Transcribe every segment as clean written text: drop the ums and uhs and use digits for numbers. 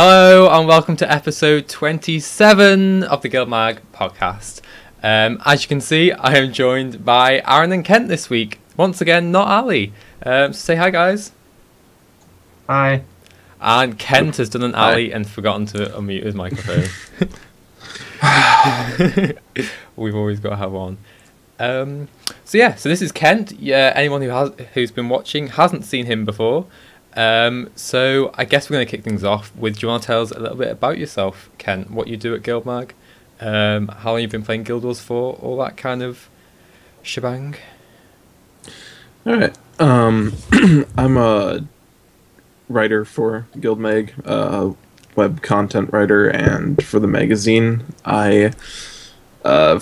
Hello and welcome to episode 27 of the GuildMag podcast. As you can see, I am joined by Aaron and Kent this week. Once again, not Ali. So say hi, guys. Hi. And Kent has done an Ali and forgotten to unmute his microphone. We've always got to have one. So this is Kent. Yeah, anyone who's been watching hasn't seen him before. So I guess we're going to kick things off with, do you want to tell us a little bit about yourself, Kent, what you do at GuildMag, how long you've been playing Guild Wars for, all that kind of shebang? Alright, I'm a writer for GuildMag, web content writer, and for the magazine. I've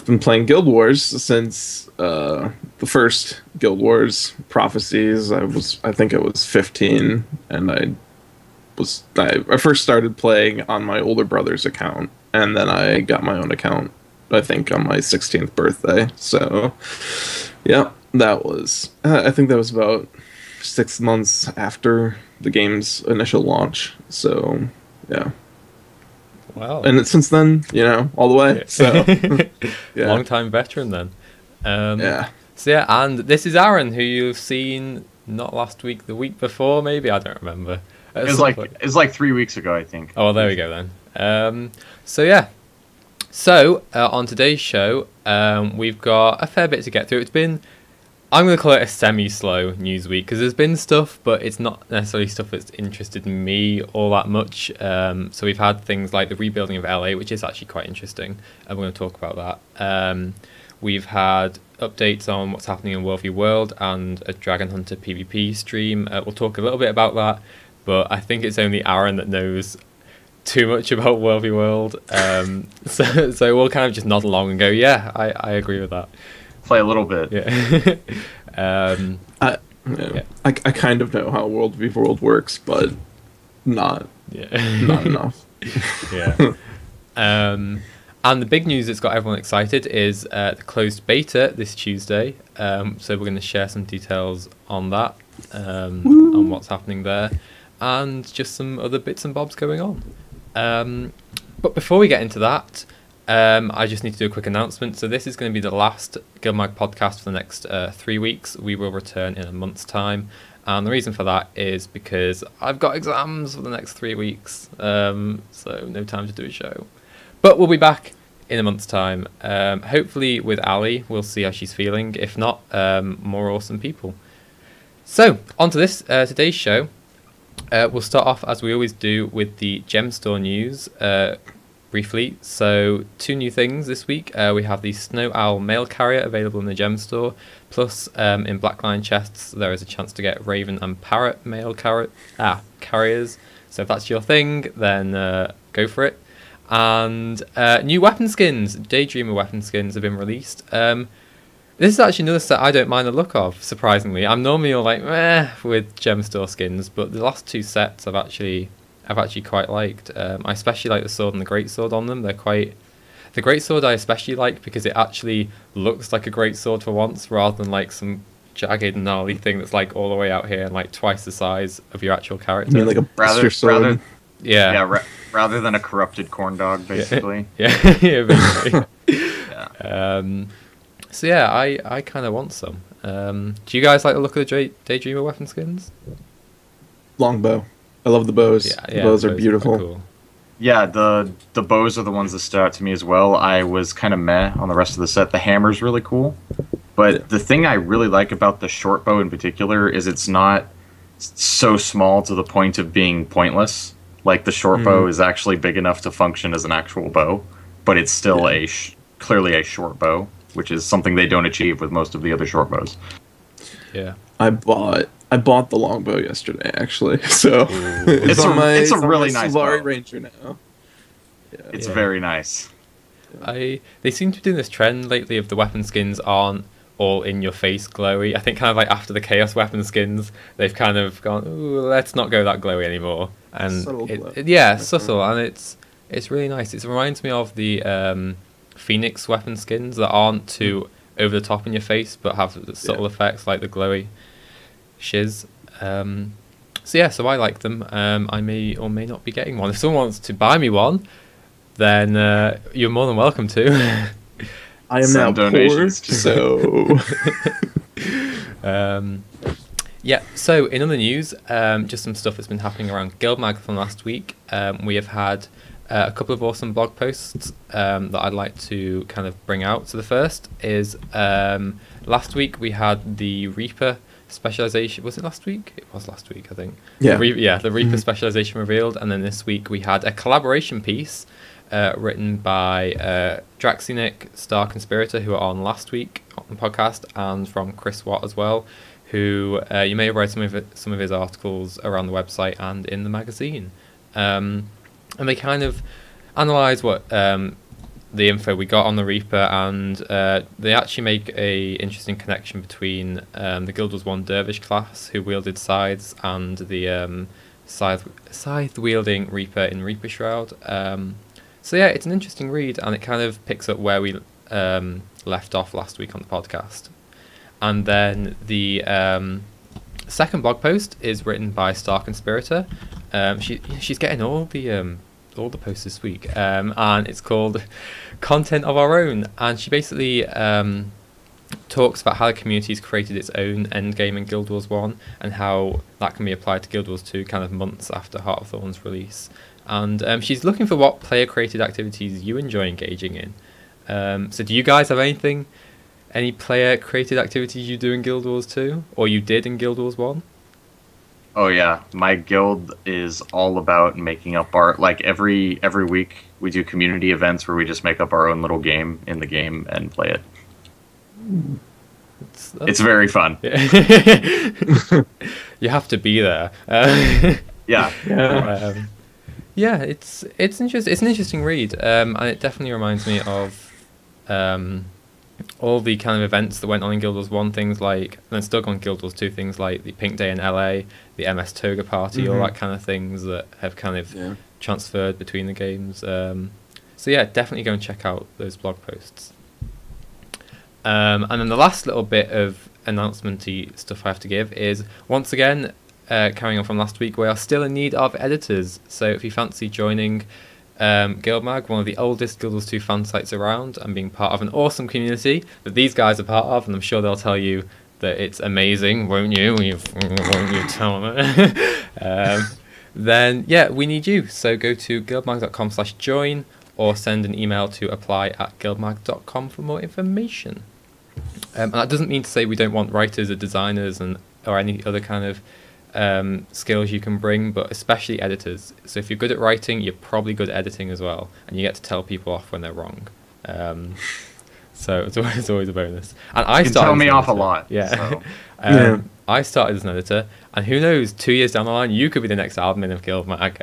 been playing Guild Wars since the first Guild Wars Prophecies. I think it was 15, and I first started playing on my older brother's account, and then I got my own account, I think, on my 16th birthday. So, yeah, that was, I think that was about 6 months after the game's initial launch. So, yeah. Wow. And since then, all the way. So, yeah. Long-time veteran then. Yeah. So yeah, and this is Aaron, who you've seen not last week, the week before, maybe? I don't remember. It's like 3 weeks ago, I think. Oh, well, there we go then. So yeah. So, on today's show, we've got a fair bit to get through. I'm going to call it a semi-slow news week, because there's been stuff, but it's not necessarily stuff that's interested me all that much. So we've had things like the rebuilding of LA, which is actually quite interesting, and we're going to talk about that. We've had updates on what's happening in World v World and a Dragon Hunter PvP stream. We'll talk a little bit about that, but I think it's only Aaron that knows too much about World v World. So we'll kind of just nod along and go, yeah, I agree with that. Play a little bit. Yeah. I kind of know how World v World works, but not enough. Yeah. And the big news that's got everyone excited is the closed beta this Tuesday. So we're going to share some details on that, on what's happening there, and just some other bits and bobs going on. But before we get into that, I just need to do a quick announcement. So this is going to be the last GuildMag podcast for the next 3 weeks. We will return in a month's time. And the reason for that is because I've got exams for the next 3 weeks. So no time to do a show. But we'll be back in a month's time. Hopefully with Ali. We'll see how she's feeling. If not, more awesome people. So on to this, today's show. We'll start off, as we always do, with the Gem Store news. Briefly, so 2 new things this week. We have the Snow Owl mail carrier available in the Gem Store, plus in Blackline chests there is a chance to get Raven and Parrot mail carriers. So if that's your thing, then go for it. And new weapon skins, Daydreamer weapon skins have been released. This is actually another set I don't mind the look of, surprisingly. I'm normally all like meh with Gem Store skins, but the last 2 sets I've actually quite liked. I especially like the sword and the greatsword on them. They're quite... The greatsword I especially like because it actually looks like a greatsword for once, rather than like some jagged gnarly thing that's like all the way out here and like twice the size of your actual character. You mean like a Buster sword? Rather than a corrupted corn dog, basically. Yeah, basically. Yeah. So yeah, I kind of want some. Do you guys like the look of the Daydreamer weapon skins? Longbow. I love the bows. The bows are beautiful. Cool. Yeah, the bows are the ones that stood out to me as well. I was kind of meh on the rest of the set. The hammer's really cool. But the thing I really like about the short bow in particular is it's not so small to the point of being pointless. Like, the short bow is actually big enough to function as an actual bow, but it's still clearly a short bow, which is something they don't achieve with most of the other short bows. Yeah. I bought the longbow yesterday, actually. So it's a really nice bow. Ranger now. Yeah. It's very nice. They seem to be doing this trend lately of the weapon skins aren't all in your face glowy. I think kind of like after the Chaos weapon skins, they've kind of gone, ooh, let's not go that glowy anymore. And subtle glow. Subtle, and it's really nice. It reminds me of the Phoenix weapon skins that aren't too over the top in your face, but have the subtle effects like the glowy shiz. So I like them. I may or may not be getting one. If someone wants to buy me one, then you're more than welcome to. I am Send now poor, donations. so... Yeah, so in other news, just some stuff that's been happening around GuildMag from last week. We have had a couple of awesome blog posts that I'd like to kind of bring out. So the first is last week we had the Reaper specialization. Was it last week? It was last week, I think. Yeah. The Reaper specialization revealed. And then this week we had a collaboration piece written by Draxinic, Star Conspirator, who were on last week on the podcast, and from Chris Watt as well, who you may have read some of his articles around the website and in the magazine. And they kind of analyse what the info we got on the Reaper, and they actually make a interesting connection between the Guild Wars 1 Dervish class, who wielded scythes, and the scythe-wielding Reaper in Reaper Shroud. So yeah, it's an interesting read, and it kind of picks up where we left off last week on the podcast. And then the second blog post is written by Star Conspirator. She's getting all the posts this week, and it's called Content of Our Own. And she basically talks about how the community's created its own endgame in Guild Wars 1, and how that can be applied to Guild Wars 2 kind of months after Heart of Thorn's release. And she's looking for what player-created activities you enjoy engaging in. So do you guys have any player-created activities you do in Guild Wars 2, or you did in Guild Wars 1? Oh yeah, my guild is all about making up our, like, every week we do community events where we just make up our own little game in the game and play it. It's very fun. Yeah. You have to be there. Yeah. Yeah, it's interesting. It's an interesting read, and it definitely reminds me of all the kind of events that went on in Guild Wars 1, things like, and then still on Guild Wars 2, things like the Pink Day in LA, the MS Toga Party, all that kind of things that have kind of transferred between the games. So yeah, definitely go and check out those blog posts. And then the last little bit of announcement-y stuff I have to give is, once again, carrying on from last week, we are still in need of editors. So if you fancy joining GuildMag, one of the oldest Guild Wars 2 fan sites around, and being part of an awesome community that these guys are part of, and I'm sure they'll tell you that it's amazing, won't you? Won't you tell them? Then yeah, we need you. So go to guildmag.com/join, or send an email to apply@guildmag.com for more information. And that doesn't mean to say we don't want writers or designers or any other kind of skills you can bring, but especially editors. So if you're good at writing, you're probably good at editing as well, and you get to tell people off when they're wrong. So it's always a bonus. And I started. Tell me off a lot. Yeah. So. I started as an editor, and who knows? 2 years down the line, you could be the next admin of GuildMag.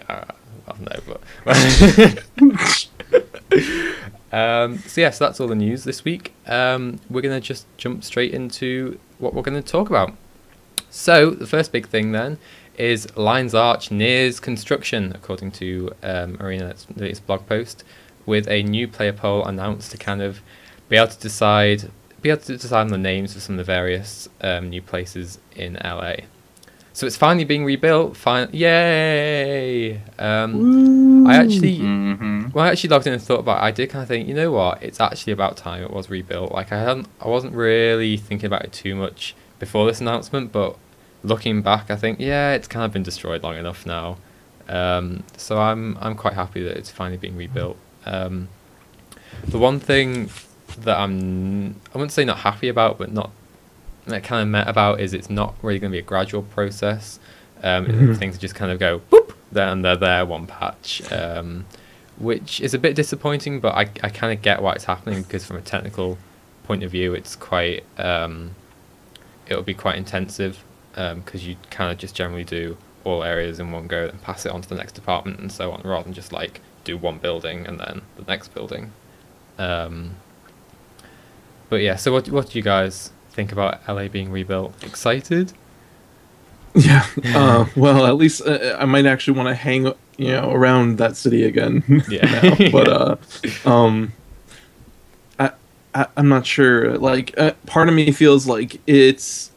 So that's all the news this week. We're gonna just jump straight into what we're gonna talk about. So the first big thing then is Lion's Arch nears construction, according to Arena's latest blog post, with a new player poll announced to kind of be able to decide on the names of some of the various new places in LA. So it's finally being rebuilt. Yay! I actually, when I actually logged in and thought about it, I did kind of think, you know what? It's actually about time it was rebuilt. Like I wasn't really thinking about it too much before this announcement, but looking back, I think, yeah, it's kind of been destroyed long enough now. So I'm quite happy that it's finally being rebuilt. The one thing that I wouldn't say not happy about, but not kind of met about, is it's not really going to be a gradual process. Things just kind of go boop, then they're there one patch, which is a bit disappointing, but I kind of get why it's happening, because from a technical point of view, it's quite it'll be quite intensive, because you kind of just generally do all areas in one go and pass it on to the next department and so on, rather than just like do one building and then the next building. But yeah, so what do you guys think about LA being rebuilt? Excited? Yeah. Well, at least I might actually want to hang, around that city again. Yeah. Now. But I'm not sure. Like, part of me feels like it's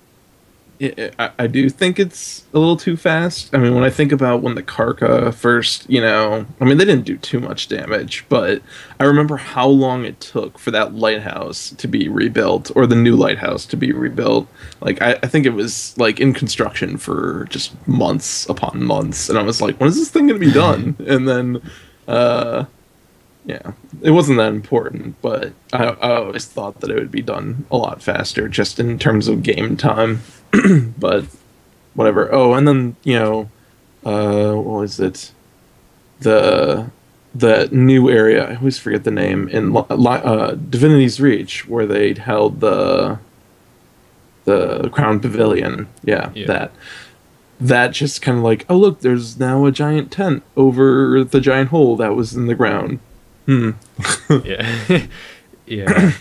I do think it's a little too fast. I mean, when I think about when the Karka first, I mean, they didn't do too much damage, but I remember how long it took for that lighthouse to be rebuilt, or the new lighthouse to be rebuilt. Like, I think it was, like, in construction for just months upon months, and I was like, when is this thing going to be done? And then, yeah, it wasn't that important, but I always thought that it would be done a lot faster, just in terms of game time. But whatever. Oh, and then what was it? The new area. I always forget the name in Divinity's Reach, where they held the Crown Pavilion. Yeah. That just kind of like, oh look, there's now a giant tent over the giant hole that was in the ground. Yeah, yeah.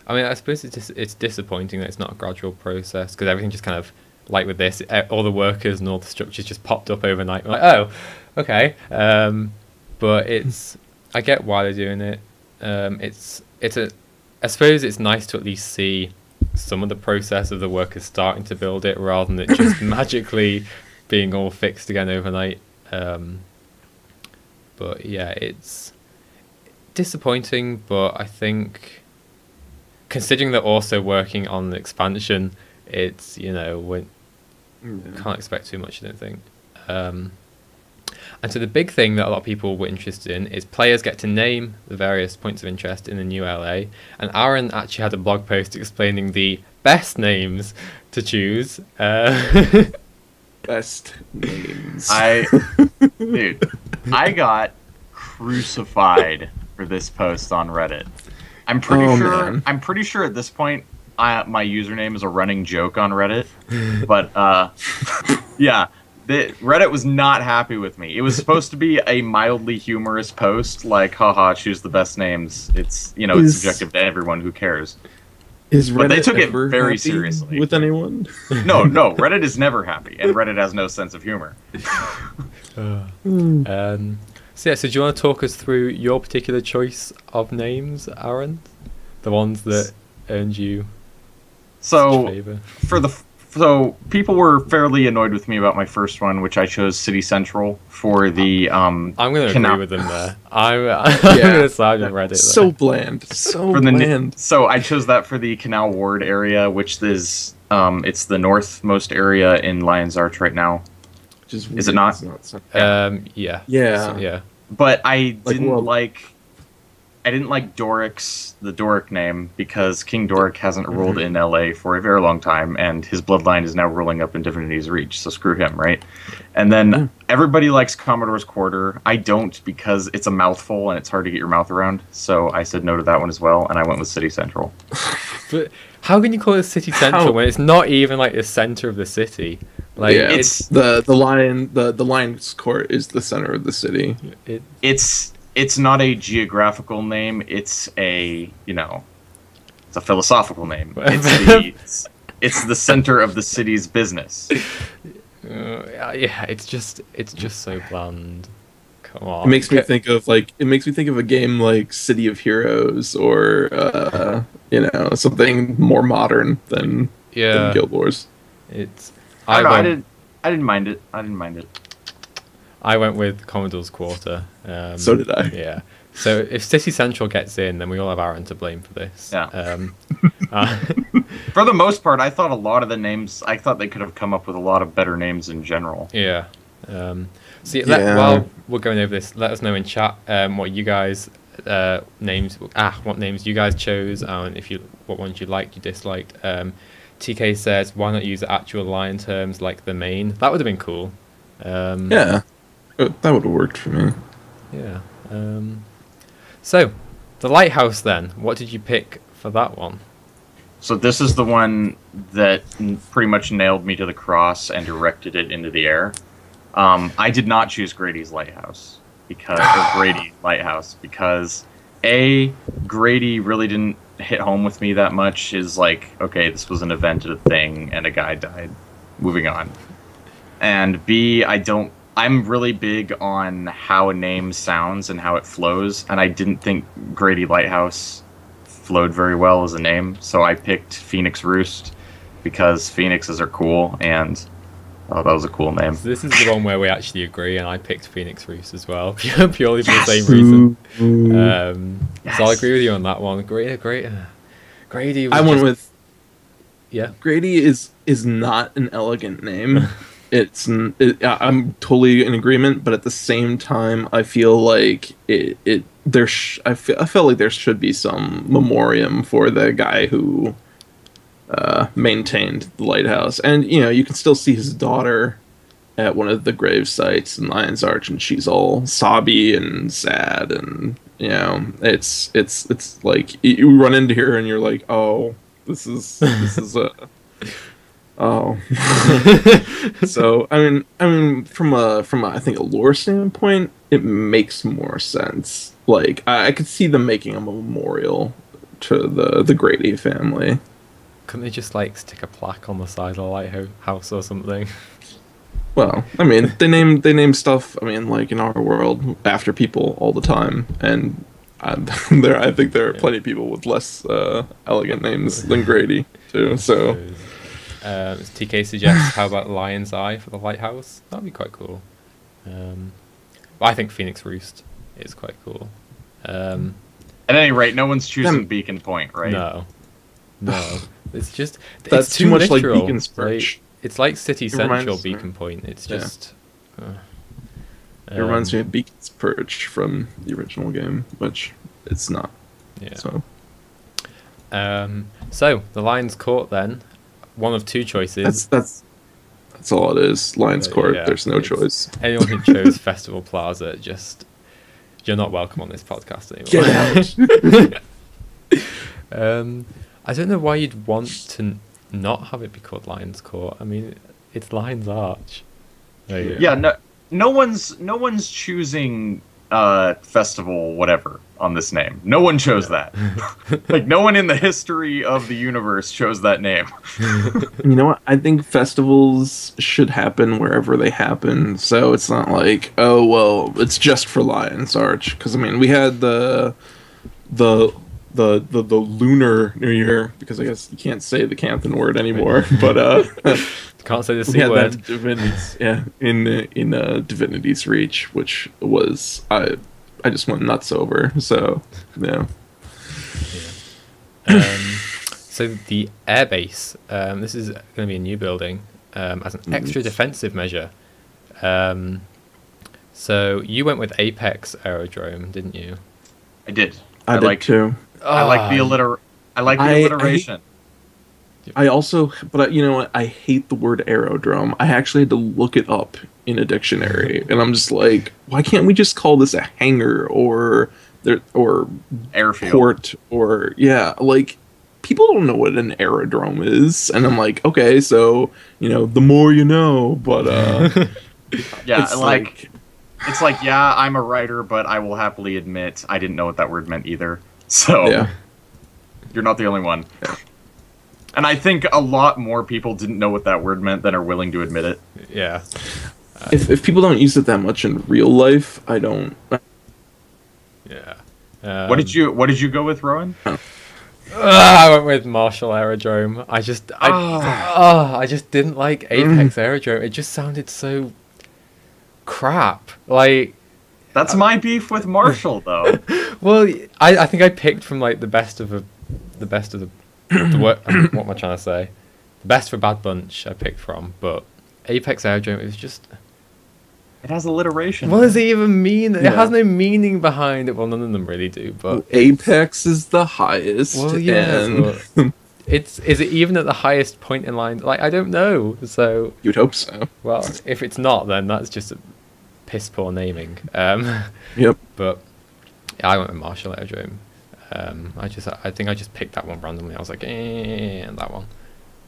I mean, I suppose it's disappointing that it's not a gradual process, because everything just kind of, like with this, all the workers and all the structures just popped up overnight. We're like, oh, okay. But I get why they're doing it. I suppose it's nice to at least see some of the process of the workers starting to build it, rather than it just magically being all fixed again overnight. But yeah, it's disappointing, but I think, considering they're also working on the expansion, it's, we can't expect too much, I don't think. And so the big thing that a lot of people were interested in is players get to name the various points of interest in the new LA. And Aaron actually had a blog post explaining the best names to choose. Best names. Dude, I got crucified for this post on Reddit. I'm pretty sure at this point my username is a running joke on Reddit. But yeah, Reddit was not happy with me. It was supposed to be a mildly humorous post, like, haha, choose the best names. It's it's subjective to everyone, who cares. But they took it very seriously. With anyone? No, Reddit is never happy, and Reddit has no sense of humor. So do you want to talk us through your particular choice of names, Aaron? The ones that earned you such favor? So people were fairly annoyed with me about my first one, which I chose City Central for the I'm going to agree with them there. I'm going to side with Reddit. So bland. So bland. So I chose that for the Canal Ward area, which is it's the northmost area in Lion's Arch right now. Is it not? Yeah. Yeah. So, yeah. But I didn't like Doric's, the Doric name, because King Doric hasn't ruled in LA for a very long time, and his bloodline is now ruling up in Divinity's Reach, so screw him, right? And then everybody likes Commodore's Quarter. I don't, because it's a mouthful and it's hard to get your mouth around, so I said no to that one as well, and I went with City Central. But how can you call it City Central when it's not even like the center of the city? Like, yeah, it's the Lion's Court is the center of the city. It's not a geographical name. It's a it's a philosophical name. It's the center of the city's business. Yeah, it's just so bland. Come on. It makes me think of a game like City of Heroes, or something more modern than Guild Wars. I didn't mind it. I went with Commodore's Quarter. So did I. Yeah. So if City Central gets in, then we all have Aaron to blame for this. Yeah. For the most part, I thought a lot of the names, I thought they could have come up with a lot of better names in general. Yeah. While we're going over this, let us know in chat what you guys what names you guys chose, and what ones you liked, you disliked. TK says, why not use the actual lion terms like the main? That would have been cool. Yeah, that would have worked for me. Yeah. So, the lighthouse then. What did you pick for that one? So this is the one that pretty much nailed me to the cross and erected it into the air. I did not choose Grady's Lighthouse because Grady really didn't hit home with me that much. Is like, okay, this was an event, a thing, and a guy died. Moving on. And B, I'm really big on how a name sounds and how it flows, and I didn't think Grady Lighthouse flowed very well as a name, so I picked Phoenix Roost. because phoenixes are cool, and that was a cool name. So this is the one where we actually agree, and I picked Phoenix Roost as well, purely for the same reason. So I agree with you on that one. Grady was I went just, with yeah. Grady is not an elegant name. I'm totally in agreement, but at the same time, I feel like I felt like there should be some memoriam for the guy who maintained the lighthouse, and you can still see his daughter at one of the grave sites in Lion's Arch, and she's all sobby and sad, and it's like you run into her and you're like, oh, this is a oh. So I mean from I think a lore standpoint, it makes more sense. Like I could see them making a memorial to the Grady family. Couldn't they just like stick a plaque on the side of the lighthouse or something? Well, I mean, they name stuff. I mean, like in our world, after people all the time, and I think there are plenty of people with less elegant names than Grady too. So, TK suggests, how about Lion's Eye for the lighthouse? That'd be quite cool. But I think Phoenix Roost is quite cool. At any rate, no one's choosing Beacon Point, right? No. It's just that's too much literal. Like Beacon's Perch. It's like City Central Beacon Point. It's just. It reminds me of Beacon's Perch from the original game, which it's not. Yeah. So the Lion's Court then, one of two choices. That's all it is. Lion's Court. Yeah, there's no choice. Anyone who chose Festival Plaza, you're not welcome on this podcast anymore. Get out. I don't know why you'd want to not have it be called Lion's Court. I mean, it's Lion's Arch. Yeah, no one's choosing festival whatever on this name. No one chose that. Like no one in the history of the universe chose that name. You know what? I think festivals should happen wherever they happen. So it's not like, oh well, it's just for Lion's Arch. Because I mean, we had the Lunar New Year, because I guess you can't say the Campton word anymore, but can't say the C word. In Divinity's Reach, which was I just went nuts over. So yeah. So the airbase, this is going to be a new building as an extra defensive measure. So you went with Apex Aerodrome, didn't you? I did. I did too. I like the alliteration. I also, but you know what? I hate the word aerodrome. I actually had to look it up in a dictionary, and I'm just like, why can't we just call this a hangar or airfield port or like people don't know what an aerodrome is, and I'm like, okay, so the more you know, but yeah, it's like yeah, I'm a writer, but I will happily admit I didn't know what that word meant either. So yeah. You're not the only one. Yeah. And I think a lot more people didn't know what that word meant than are willing to admit it. Yeah. If people don't use it that much in real life, I don't. Yeah. What did you go with, Rowan? I went with Marshall Aerodrome. I just didn't like Apex Aerodrome. It just sounded so crap. Like that's my beef with Marshall, though. Well, I think I picked from like the best of the what am I trying to say? The best for Bad Bunch I picked from, but Apex Aerodrome is just. It has alliteration. What does it even mean? It has no meaning behind it. Well, none of them really do, but Apex is the highest. Well, yeah. Is it even at the highest point in line? Like I don't know. So you'd hope so. Well, if it's not, then that's just a piss poor naming. Yep. But yeah, I went with Marshall Aerodrome. I think I just picked that one randomly. I was like, and that one.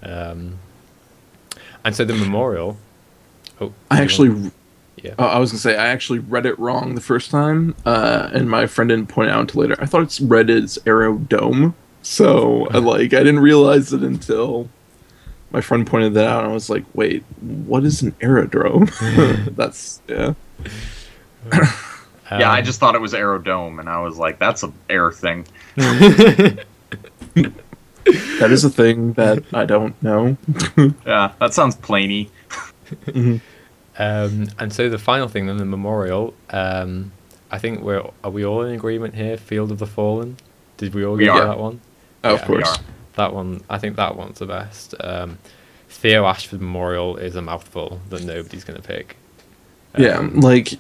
And so the memorial. I actually. Yeah. I was gonna say I actually read it wrong the first time, and my friend didn't point it out until later. I thought it's read as Aerodome, so I didn't realize it until my friend pointed that out, and I was like, "Wait, what is an aerodrome?" That's yeah. Yeah, I just thought it was Aerodome, and I was like, "That's an air thing." That is a thing that I don't know. Yeah, that sounds plainy. Mhm. And so the final thing then, the memorial. I think are we all in agreement here? Field of the Fallen. Did we all We get are. that one? Of Yeah, We course. are. that one. I think that one's the best. Theo Ashford Memorial is a mouthful that nobody's gonna pick. Yeah, Um, like,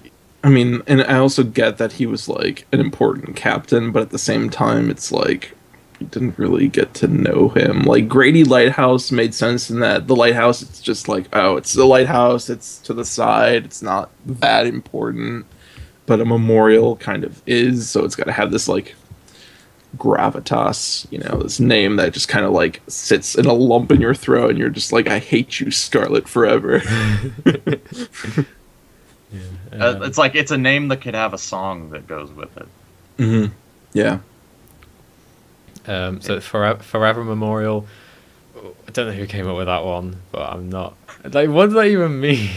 I mean, and I also get that he was like an important captain, but at the same time, it's like you didn't really get to know him. Like Grady Lighthouse made sense in that the lighthouse, it's just like, oh, it's the lighthouse, it's to the side, it's not that important. But a memorial kind of is, so it's got to have this like gravitas, this name that just kind of like sits in a lump in your throat, and you're just like, I hate you, Scarlet, forever. It's like it's a name that could have a song that goes with it. Hmm. Yeah. So Forever Memorial. I don't know who came up with that one, but I'm not. Like, what does that even mean?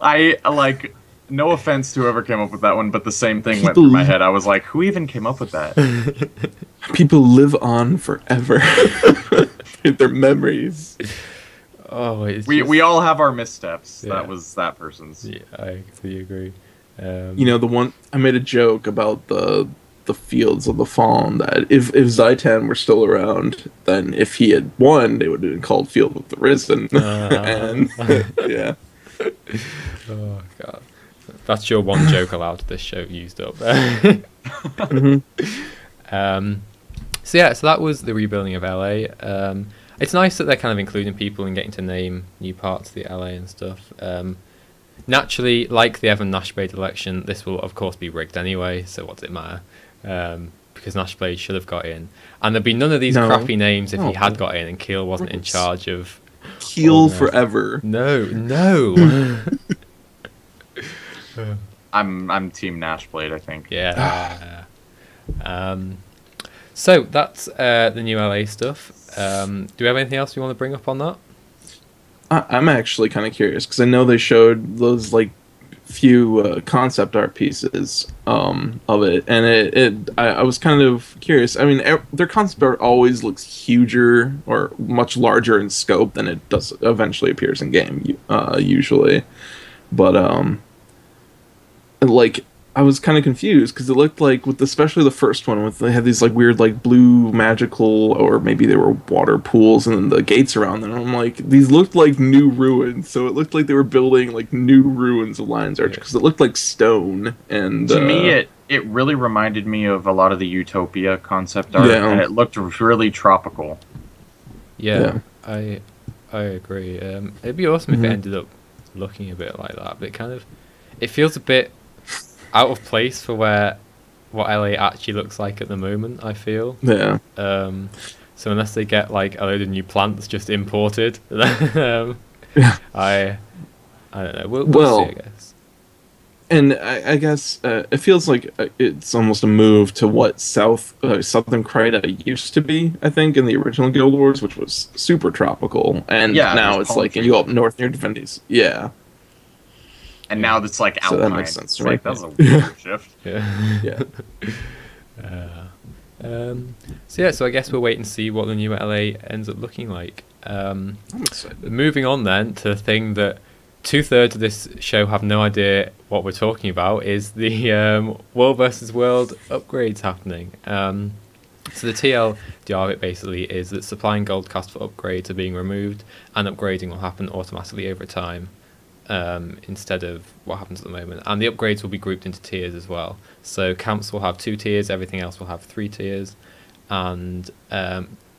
I like. No offense to whoever came up with that one, but the same thing went People- through my head. I was like, who even came up with that? People live on forever. Their memories. Oh, it's We all have our missteps. Yeah. That was that person's. Yeah, I completely agree. The one I made a joke about the fields of the fallen, that if Zaitan were still around, then if he had won, it would have been called Field of the Risen. And yeah. Oh god, that's your one joke allowed to this show used up. Mhm. So that was the rebuilding of LA. It's nice that they're kind of including people and getting to name new parts of the LA and stuff. Naturally, like the Evan Nashblade election, this will of course be rigged anyway, so what does it matter? Because Nashblade should have got in, and there'd be none of these No. crappy names if he No. had got in and Keel wasn't in charge of. Heal Oh, no. forever. No. I'm Team Nashblade, I think. Yeah. So that's the new LA stuff. Do we have anything else you want to bring up on that? I'm actually kind of curious because I know they showed those like few concept art pieces of it, and I was kind of curious. I mean, their concept art always looks huger or much larger in scope than it does eventually appears in game, usually. But like I was kind of confused because it looked like, with especially the first one, they had these like weird like blue magical, or maybe they were water pools, and then the gates around them. And I'm like, these looked like new ruins, so it looked like they were building like new ruins of Lion's Arch because it looked like stone. And To me, it really reminded me of a lot of the Utopia concept art, Yeah. and it looked really tropical. Yeah, I agree. It'd be awesome if it Mhm. ended up looking a bit like that, but it feels a bit out of place for what LA actually looks like at the moment, I feel. yeah. So unless they get like a load of new plants just imported, Yeah. I don't know. We'll Well, see, I guess. And I guess it feels like it's almost a move to what Southern Krita used to be, I think, in the original Guild Wars, which was super tropical. And Yeah, now there's it's like, and you go up north near Defendes. Yeah. And now it's like So that alpine. makes sense It's to me. like, that's a weird shift. Yeah. Yeah. So I guess we'll wait and see what the new LA ends up looking like. I'm excited. Moving on then to the thing that 2/3 of this show have no idea what we're talking about, is the World versus World upgrades happening. So the TLDR of it basically is that supply and gold cost for upgrades are being removed, and upgrading will happen automatically over time, instead of what happens at the moment. And the upgrades will be grouped into tiers as well. So camps will have 2 tiers, everything else will have 3 tiers, and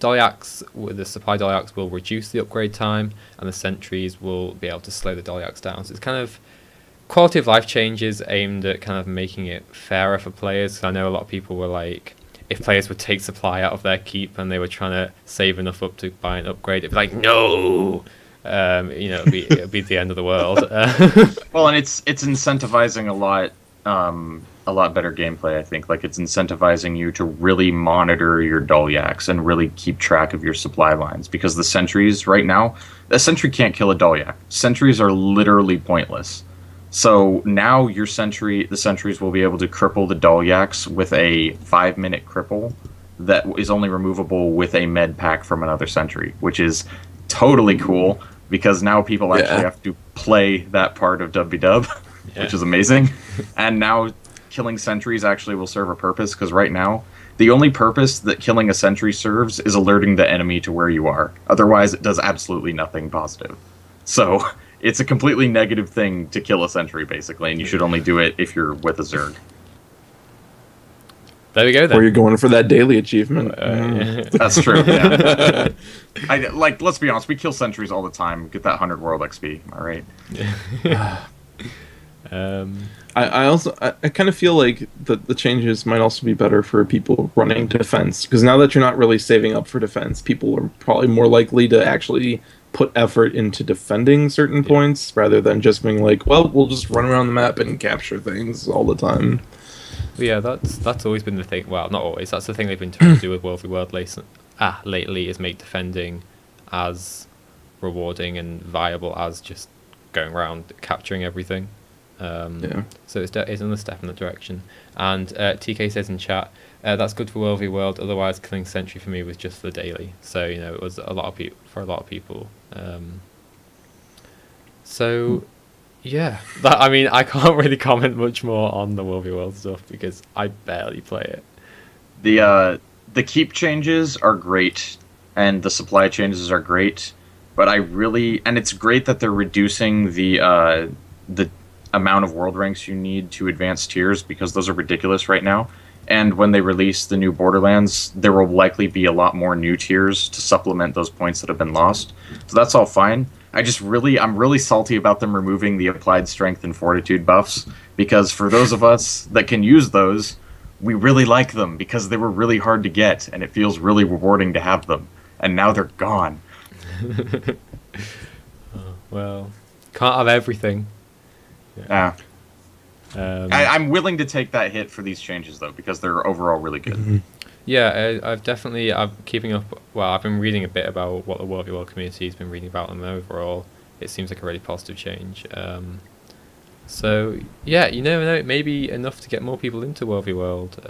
Dolyax, with the supply Dolyax, will reduce the upgrade time, and the sentries will be able to slow the Dolyax down. So it's kind of quality of life changes aimed at kind of making it fairer for players. 'Cause I know a lot of people were like, if players would take supply out of their keep and they were trying to save enough up to buy an upgrade, it'd be like, no! It'd be the end of the world. Well, and it's incentivizing a lot better gameplay, I think. Like, it's incentivizing you to really monitor your Dolyax and really keep track of your supply lines, because the sentries right now, a sentry can't kill a Dolyak. Sentries are literally pointless. So now the sentries will be able to cripple the Dolyaks with a 5-minute cripple that is only removable with a med pack from another sentry, which is totally cool because now people actually have to play that part of WW, which is amazing. And now killing sentries actually will serve a purpose, because right now the only purpose that killing a sentry serves is alerting the enemy to where you are. Otherwise, it does absolutely nothing positive. So it's a completely negative thing to kill a sentry, basically, and you should only do it if you're with a Zerg. There we go, then. Or you're going for that daily achievement. That's true, yeah. Let's be honest, we kill sentries all the time. Get that 100 world XP, all right? I kind of feel like the changes might also be better for people running defense, because now that you're not really saving up for defense, people are probably more likely to actually put effort into defending certain points rather than just being like, well, we'll just run around the map and capture things all the time. Yeah, that's always been the thing. Well, not always. That's the thing they've been trying to do with World v. World lately, is make defending as rewarding and viable as just going around capturing everything. So it's in a step in that direction. And TK says in chat, that's good for World v. World. Otherwise, killing Sentry for me was just the daily. So it was a lot of people. Yeah, I can't really comment much more on the World v. World stuff because I barely play it. The keep changes are great, and the supply changes are great, but and it's great that they're reducing the amount of world ranks you need to advance tiers, because those are ridiculous right now. And when they release the new Borderlands, there will likely be a lot more new tiers to supplement those points that have been lost. So that's all fine. I'm really salty about them removing the applied strength and fortitude buffs, because for those of us that can use those, we really like them because they were really hard to get, and it feels really rewarding to have them. And now they're gone. Well, can't have everything. Yeah. I'm willing to take that hit for these changes, though, because they're overall really good. Mm-hmm. Yeah, I'm keeping up. Well, I've been reading a bit about what the World v. World community has been reading about them overall. It seems like a really positive change. So yeah, you never know. It may be enough to get more people into World v. World.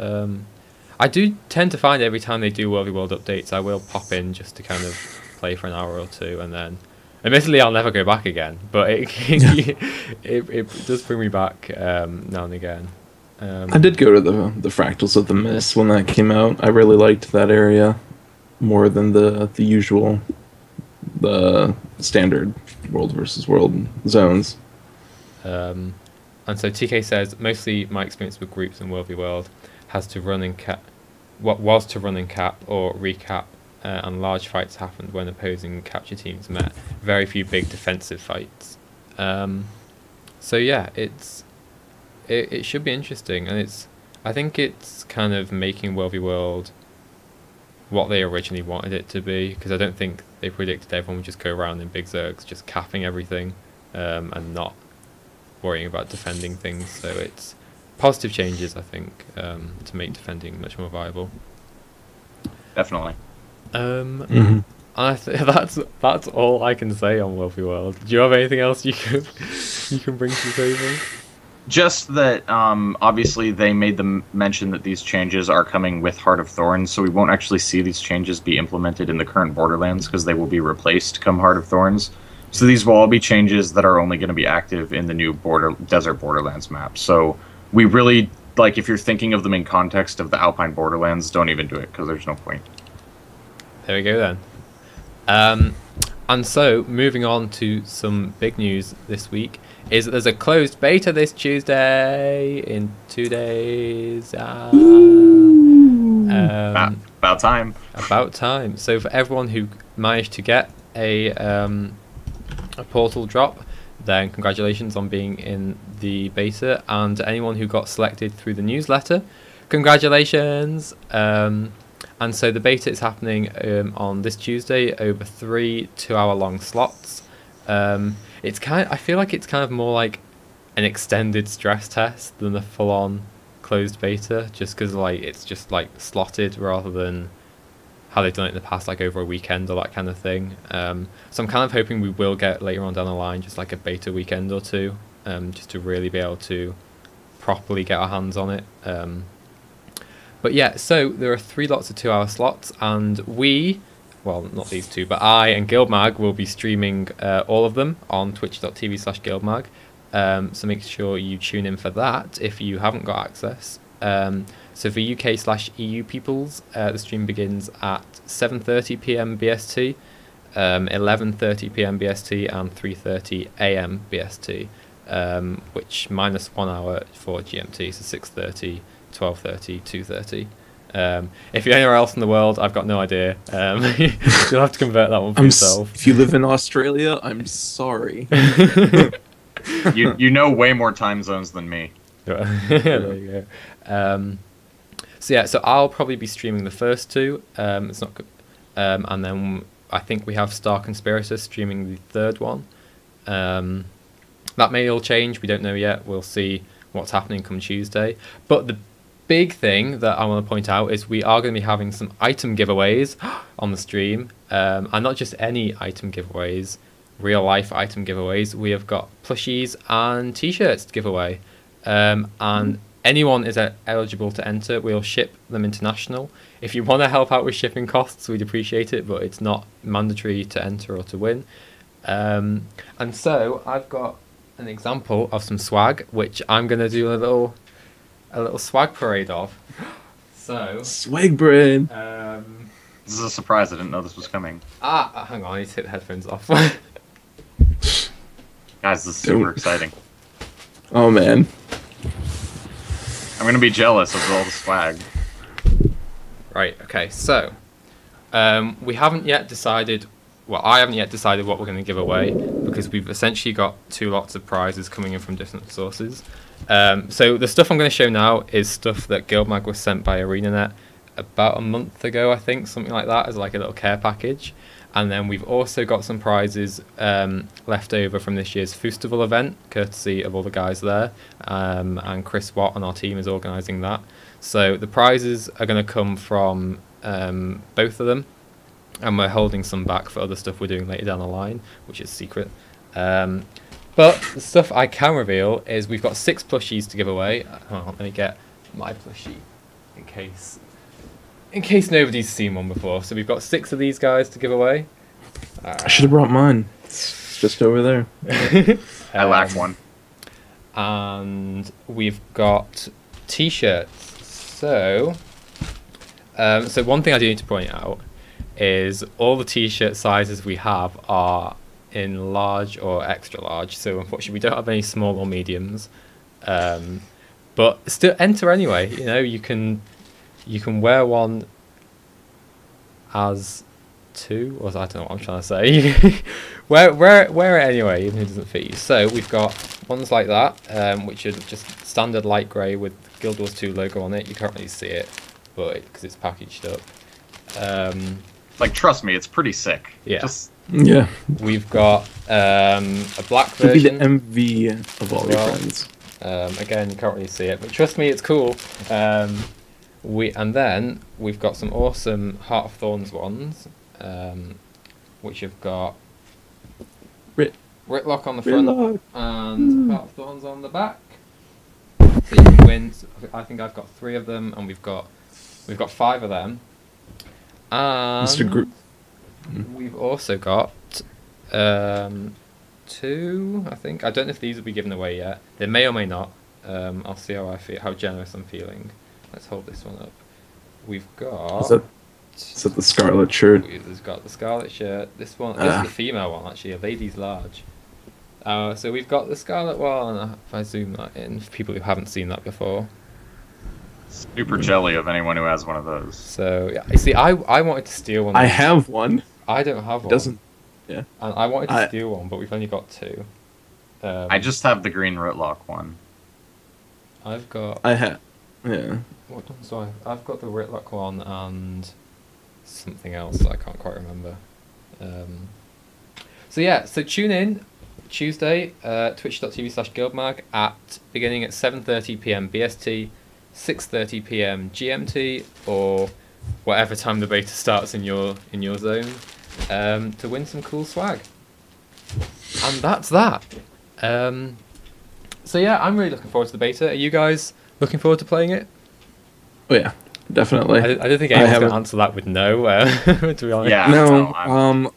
I do tend to find every time they do World v. World updates, I will pop in just to kind of play for an hour or two, and then, admittedly, I'll never go back again. But it does bring me back now and again. I did go to the Fractals of the Mist when that came out. I really liked that area more than the standard World versus World zones. And so TK says, mostly my experience with groups in World v. World was to run in cap or recap, and large fights happened when opposing capture teams met. Very few big defensive fights. So yeah, it should be interesting, and I think it's kind of making World v. World what they originally wanted it to be, because I don't think they predicted everyone would just go around in big Zergs just capping everything and not worrying about defending things. So it's positive changes, I think, to make defending much more viable. Definitely. And that's all I can say on World v. World. Do you have anything else you can bring to the table? Just that, obviously, they made the mention that these changes are coming with Heart of Thorns, so we won't actually see these changes be implemented in the current Borderlands, because they will be replaced come Heart of Thorns. So these will all be changes that are only going to be active in the new Desert Borderlands map. So we really, if you're thinking of them in context of the Alpine Borderlands, don't even do it, because there's no point. There we go, then. And so, moving on to some big news this week, is that there's a closed beta this Tuesday in 2 days. About time. About time. So for everyone who managed to get a portal drop, then congratulations on being in the beta, and anyone who got selected through the newsletter, congratulations. And so the beta is happening on this Tuesday over 3 2-hour-long slots. I feel like it's kind of more like an extended stress test than a full-on closed beta, just because it's just slotted rather than how they've done it in the past, over a weekend or that kind of thing. So I'm kind of hoping we will get later on down the line just a beta weekend or two, just to really be able to properly get our hands on it. But yeah, so there are 3 lots of 2-hour slots, and well, not these two, but I and GuildMag will be streaming all of them on twitch.tv/GuildMag. So make sure you tune in for that if you haven't got access. So for UK/EU peoples, the stream begins at 7:30 p.m. BST, 11:30 p.m. BST, and 3:30 a.m. BST, which minus 1 hour for GMT, so 6:30, 12:30, 2:30. If you're anywhere else in the world, I've got no idea. You'll have to convert that one for yourself. If you live in Australia, I'm sorry. You know way more time zones than me. There you go. So yeah, so I'll probably be streaming the first 2. It's not good. And then I think we have Star Conspirator streaming the 3rd one. That may all change. We don't know yet. We'll see what's happening come Tuesday. But the big thing that I want to point out is we are going to be having some item giveaways on the stream. And not just any item giveaways, real life item giveaways. We have got plushies and t-shirts to give away. And anyone is eligible to enter. We'll ship them international. If you want to help out with shipping costs, we'd appreciate it, but it's not mandatory to enter or to win. And so I've got an example of some swag, which I'm going to do a little swag parade of. So swag parade. This is a surprise. I didn't know this was coming. Hang on, I need to take the headphones off. Guys, this is super exciting. Oh man. I'm gonna be jealous of all the swag. Right, okay, so we haven't yet decided, well, I haven't yet decided what we're going to give away, because we've essentially got 2 lots of prizes coming in from different sources. So the stuff I'm going to show now is stuff that GuildMag was sent by ArenaNet about a month ago, I think, something like that, as like a little care package. And then we've also got some prizes left over from this year's Festival event, courtesy of all the guys there. And Chris Watt on our team is organising that. So the prizes are going to come from both of them. And we're holding some back for other stuff we're doing later down the line, which is secret. But the stuff I can reveal is we've got 6 plushies to give away. Hold on, let me get my plushie in case nobody's seen one before. So we've got 6 of these guys to give away. I should have brought mine. It's just over there. I lack one. And we've got t-shirts. So one thing I do need to point out is all the t-shirt sizes we have are in large or extra large. So unfortunately, we don't have any small or mediums. But still enter anyway. You know, you can wear one as 2, or I don't know what I'm trying to say. wear it anyway, even if it doesn't fit you. So we've got ones like that, which are just standard light grey with Guild Wars 2 logo on it. You can't really see it, but because it's packaged up. Like, trust me, it's pretty sick. Yeah. Yeah. We've got a black Could be the version. MV of all your friends. Again, you can't really see it, but trust me, it's cool. And then we've got some awesome Heart of Thorns ones, which have got Ritlock on the front and Heart of Thorns on the back. So you can win. I think I've got 3 of them, and we've got 5 of them. And Mr. Group. We've also got 2, I think. I don't know if these will be given away yet. They may or may not. I'll see how I feel, how generous I'm feeling. Let's hold this one up. We've got. Is that the scarlet shirt? We've got the scarlet shirt. This one. This is the female one, actually. A lady's large. So we've got the scarlet one. If I zoom that in, for people who haven't seen that before. Super jelly of anyone who has one of those. So yeah, you see, I wanted to steal one. I have one. I don't have one. Doesn't. Yeah. And I wanted to steal one, but we've only got 2. I just have the green Ritlock one. I've got. I have. Yeah. What ones do I've got the Ritlock one and something else that I can't quite remember. So yeah, so tune in Tuesday, twitch.tv/GuildMag beginning at 7:30 p.m. BST, 6:30 p.m. GMT, or whatever time the beta starts in your zone, to win some cool swag. And that's that. So yeah, I'm really looking forward to the beta. Are you guys looking forward to playing it? Oh yeah. definitely. I don't think anyone's going to answer that with no. To be honest. Yeah. No,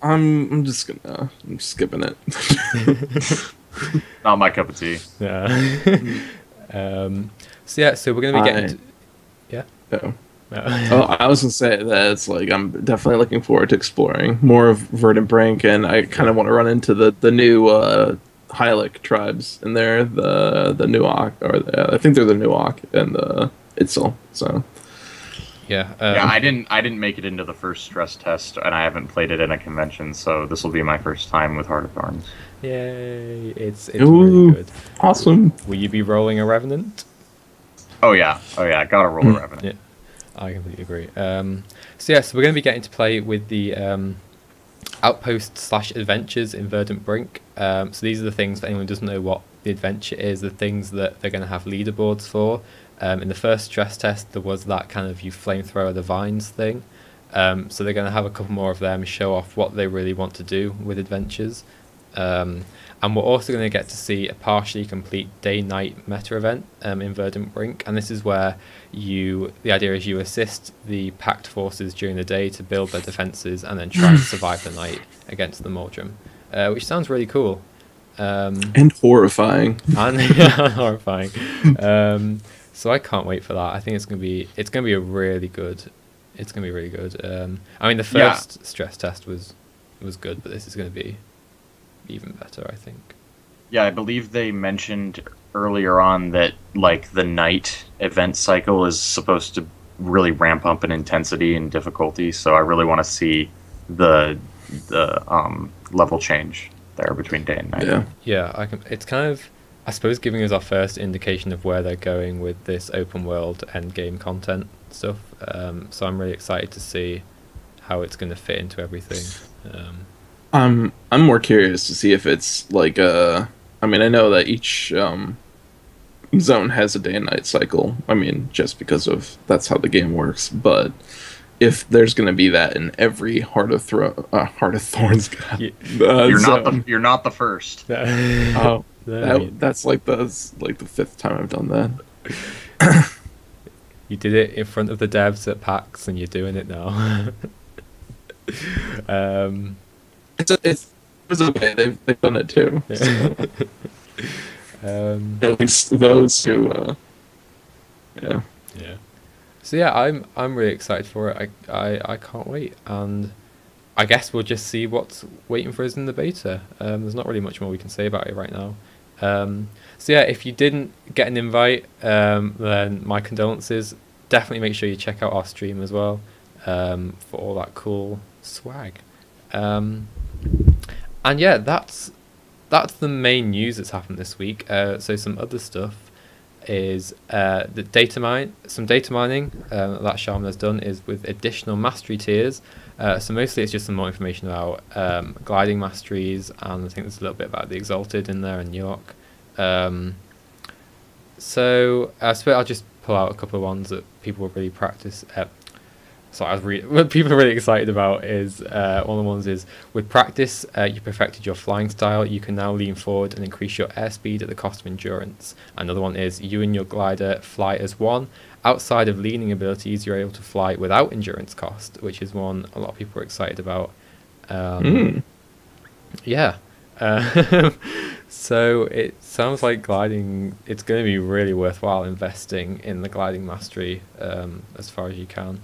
I'm just gonna I'm skipping it. Not my cup of tea. Yeah. So we're going to be getting. Oh. I was gonna say that it's like I'm definitely looking forward to exploring more of Verdant Brink, and I kind of want to run into the new Hylic tribes in there, the Nuak, or I think they're the Nuak and the Itzel. So yeah, I didn't make it into the first stress test, and I haven't played it in a convention, so this will be my first time with Heart of Thorns. Yay! It's Ooh, really good. Awesome. Will you be rolling a Revenant? Oh yeah, gotta roll a Revenant. Yeah. I completely agree. So we're going to be getting to play with the outpost/adventures in Verdant Brink. So these are the things, for anyone who doesn't know what the adventure is, the things that they're going to have leaderboards for. In the first stress test, there was that kind of you flamethrower the vines thing. So they're going to have a couple more of them, show off what they really want to do with adventures. And we're also going to get to see a partially complete day-night meta event in Verdant Brink, and this is where the idea is you assist the packed forces during the day to build their defences and then try and survive the night against the Mordrum, which sounds really cool. And horrifying. And horrifying. So I can't wait for that. I think it's gonna be a really good. It's gonna be really good. I mean, the first stress test was good, but this is gonna be even better, I think. Yeah, I believe they mentioned earlier on that like the night event cycle is supposed to really ramp up in intensity and difficulty, so I really want to see the level change there between day and night. Yeah, it's kind of, I suppose, giving us our first indication of where they're going with this open world end game content stuff. So I'm really excited to see how it's going to fit into everything. I'm more curious to see if it's like I mean, I know that each zone has a day and night cycle. I mean, just because of that's how the game works. But if there's going to be that in every Heart of Thorns, you're not the first. Oh, that's like the fifth time I've done that. You did it in front of the devs at PAX, and you're doing it now. It's okay. They've done it too. So. At least those who, yeah. So I'm really excited for it. I can't wait, and I guess we'll just see what's waiting for us in the beta. There's not really much more we can say about it right now. If you didn't get an invite, then my condolences. Definitely make sure you check out our stream as well for all that cool swag. And yeah, that's the main news that's happened this week. So some other stuff is some data mining that Shaman has done is with additional mastery tiers. So mostly it's just some more information about gliding masteries, and I think there's a little bit about the Exalted in there and New York. So I'll just pull out a couple of ones that people will really practice. What people are really excited about is one of the ones is with practice you perfected your flying style. You can now lean forward and increase your airspeed at the cost of endurance. Another one is you and your glider fly as one. Outside of leaning abilities, you're able to fly without endurance cost, which is one a lot of people are excited about. Yeah. So it sounds like gliding, it's going to be really worthwhile investing in the gliding mastery as far as you can.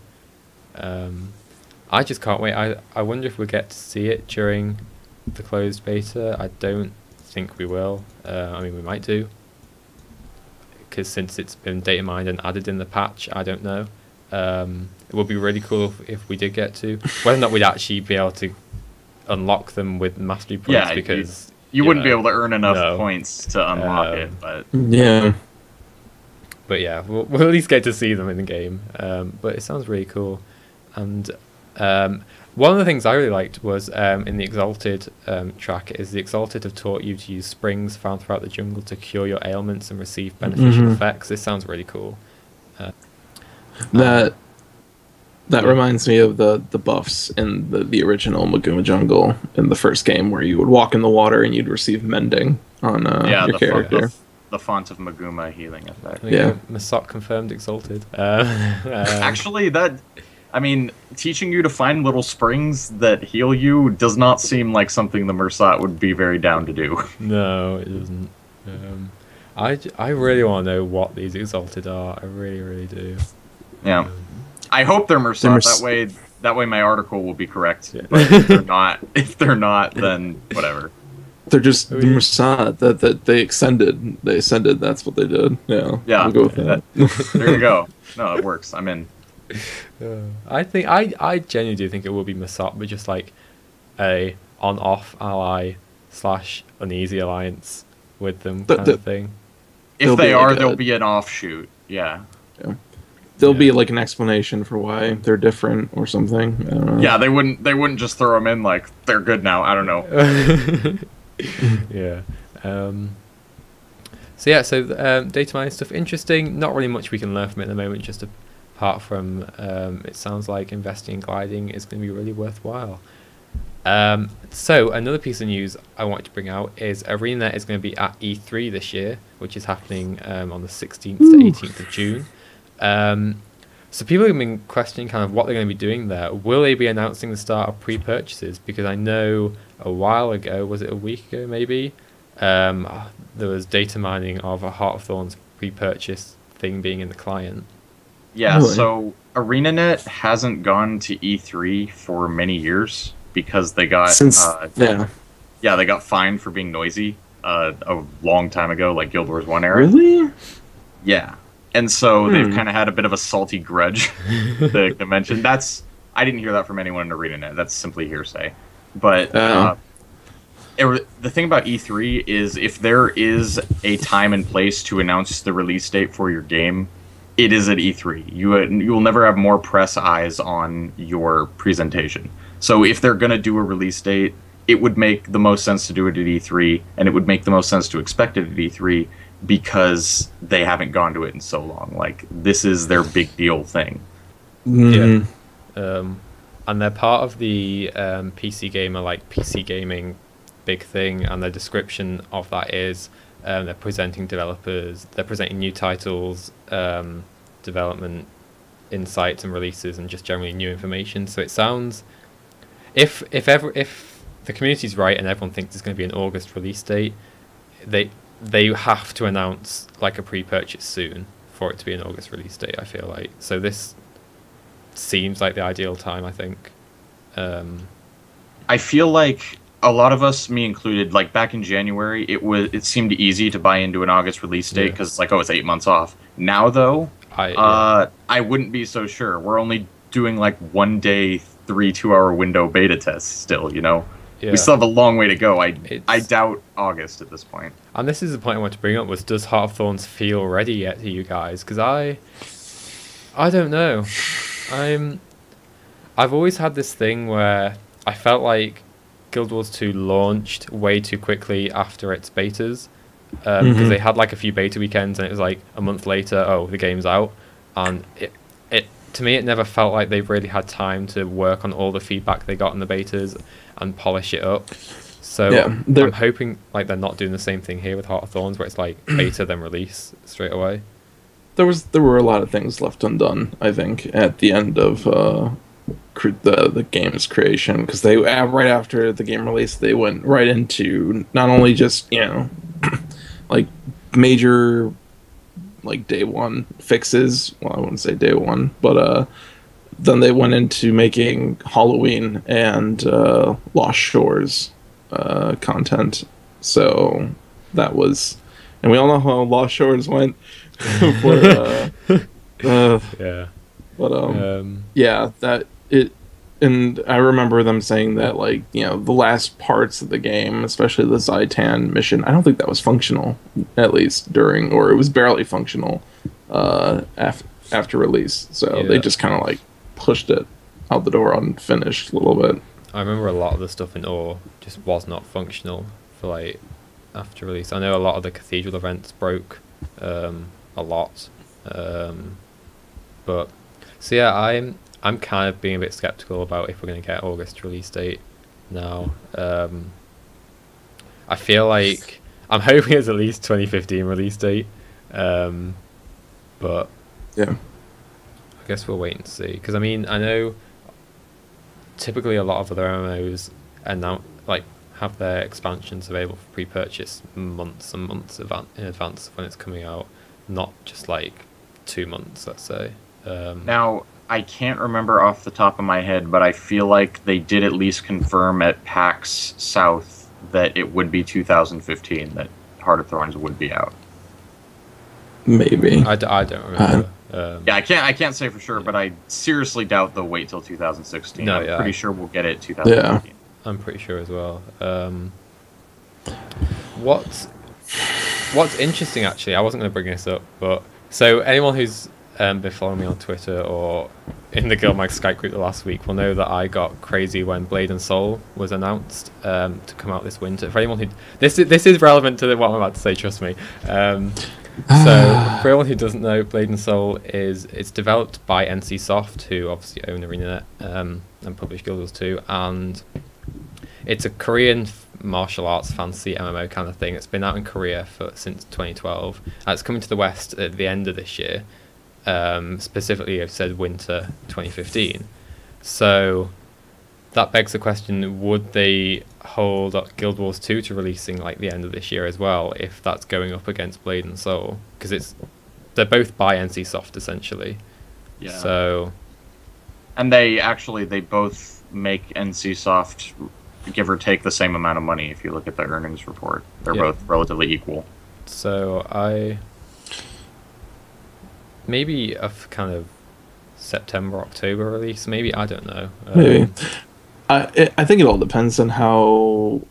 I just can't wait. I wonder if we'll get to see it during the closed beta. I don't think we will. I mean, we might do, because since it's been data mined and added in the patch, I don't know. It would be really cool if we did get to. Whether or not we'd actually be able to unlock them with mastery points, because you wouldn't be able to earn enough points to unlock it. But yeah. But yeah, we'll at least get to see them in the game. But it sounds really cool. And one of the things I really liked was in the Exalted track is the Exalted have taught you to use springs found throughout the jungle to cure your ailments and receive beneficial effects. This sounds really cool. That reminds me of the buffs in the original Maguma Jungle in the first game, where you would walk in the water and you'd receive mending on your character. the font of Maguma healing effect. Yeah. Masok confirmed exalted. Actually, I mean, teaching you to find little springs that heal you does not seem like something the Mersat would be very down to do. No, it doesn't. I really want to know what these exalted are. I really, really do. Yeah. I hope they're Mersat. That way my article will be correct. Yeah. But if they're not, then whatever. They're just the Mersat that they extended. They ascended. That's what they did. Yeah. Yeah. We'll go with that. There you go. No, it works. I'm in. I think I genuinely do think it will be Masop, but just like a on-off ally / uneasy alliance with them kind of thing. If they are, there'll be an offshoot. Yeah. There'll be like an explanation for why they're different or something. I don't know. Yeah, they wouldn't just throw them in like they're good now. I don't know. Yeah. So data mining stuff interesting. Not really much we can learn from it at the moment. Just apart from it sounds like investing in gliding is going to be really worthwhile. So another piece of news I wanted to bring out is ArenaNet is going to be at E3 this year, which is happening on the 16th to 18th of June. So people have been questioning kind of what they're going to be doing there. Will they be announcing the start of pre-purchases? Because I know a while ago, was it a week ago maybe, there was data mining of a Heart of Thorns pre-purchase thing being in the client. Yeah, Really? so ArenaNet hasn't gone to E3 for many years because they got they got fined for being noisy a long time ago, like Guild Wars 1 era. Really? Yeah. And so they've kind of had a bit of a salty grudge to mention. I didn't hear that from anyone in ArenaNet. That's simply hearsay. But the thing about E3 is if there is a time and place to announce the release date for your game, it is at E3. You will never have more press eyes on your presentation. So if they're going to do a release date, it would make the most sense to do it at E3, and it would make the most sense to expect it at E3 because they haven't gone to it in so long. Like, this is their big deal thing. Mm-hmm. Yeah. And they're part of the PC Gamer, like PC gaming big thing, and the description of that is they're presenting developers, they're presenting new titles, development insights and releases, and just generally new information. So it sounds, if the community's right and everyone thinks it's going to be an August release date, they have to announce like a pre-purchase soon for it to be an August release date, I feel like. So this seems like the ideal time, I think. I feel like a lot of us, me included, like back in January, it seemed easy to buy into an August release date because it's like, oh, it's 8 months off. Now though, I wouldn't be so sure. We're only doing like 1 day, 3 2-hour window beta tests still, you know? Yeah. We still have a long way to go. I doubt August at this point. And this is the point I want to bring up, was does Heart of Thorns feel ready yet to you guys? Because I don't know. I've always had this thing where I felt like Guild Wars 2 launched way too quickly after its betas. Because they had like a few beta weekends and it was like a month later, oh, the game's out. And it to me, it never felt like they've really had time to work on all the feedback they got in the betas and polish it up. So I'm hoping like they're not doing the same thing here with Heart of Thorns, where it's like beta then release straight away. There were a lot of things left undone, I think, at the end of the game's creation, because they right after the game release, they went right into not only just like major like day one fixes. Well, I wouldn't say day one, but then they went into making Halloween and Lost Shores content. So that was, and we all know how Lost Shores went. And I remember them saying that, like, the last parts of the game, especially the Zaitan mission, I don't think that was functional, at least during, or it was barely functional after release. So they just kind of like pushed it out the door unfinished a little bit. I remember a lot of the stuff in Ore just was not functional for like after release. I know a lot of the cathedral events broke a lot, but so yeah, I'm kind of being a bit skeptical about if we're going to get August release date now. I feel like I'm hoping it's at least 2015 release date. But Yeah. I guess we'll wait and see. Because I mean, I know typically a lot of other MMOs have their expansions available for pre-purchase months and months in advance of when it's coming out, not just like 2 months, let's say. Now, I can't remember off the top of my head, but I feel like they did at least confirm at PAX South that it would be 2015, that Heart of Thorns would be out. Maybe. I don't remember. Yeah, I can't say for sure, but I seriously doubt they'll wait till 2016. No, I'm pretty sure we'll get it 2015. I'm pretty sure as well. What's interesting, actually, I wasn't going to bring this up, but so anyone who's been following me on Twitter or in the GuildMag Skype group the last week will know that I got crazy when Blade and Soul was announced to come out this winter. For anyone who this is relevant to what I'm about to say, trust me. So for anyone who doesn't know, Blade and Soul it's developed by NCSoft, who obviously own ArenaNet and publish Guild Wars 2, and it's a Korean martial arts fantasy MMO kind of thing. It's been out in Korea since 2012. It's coming to the West at the end of this year. Specifically, I've said winter 2015. So that begs the question: would they hold up Guild Wars 2 to releasing like the end of this year as well, if that's going up against Blade and Soul? Because they're both by NCSoft essentially. Yeah. So, and they both make NCSoft give or take the same amount of money. If you look at the earnings report, they're both relatively equal. So maybe a kind of September, October release. Maybe, I don't know. Maybe. I think it all depends on how.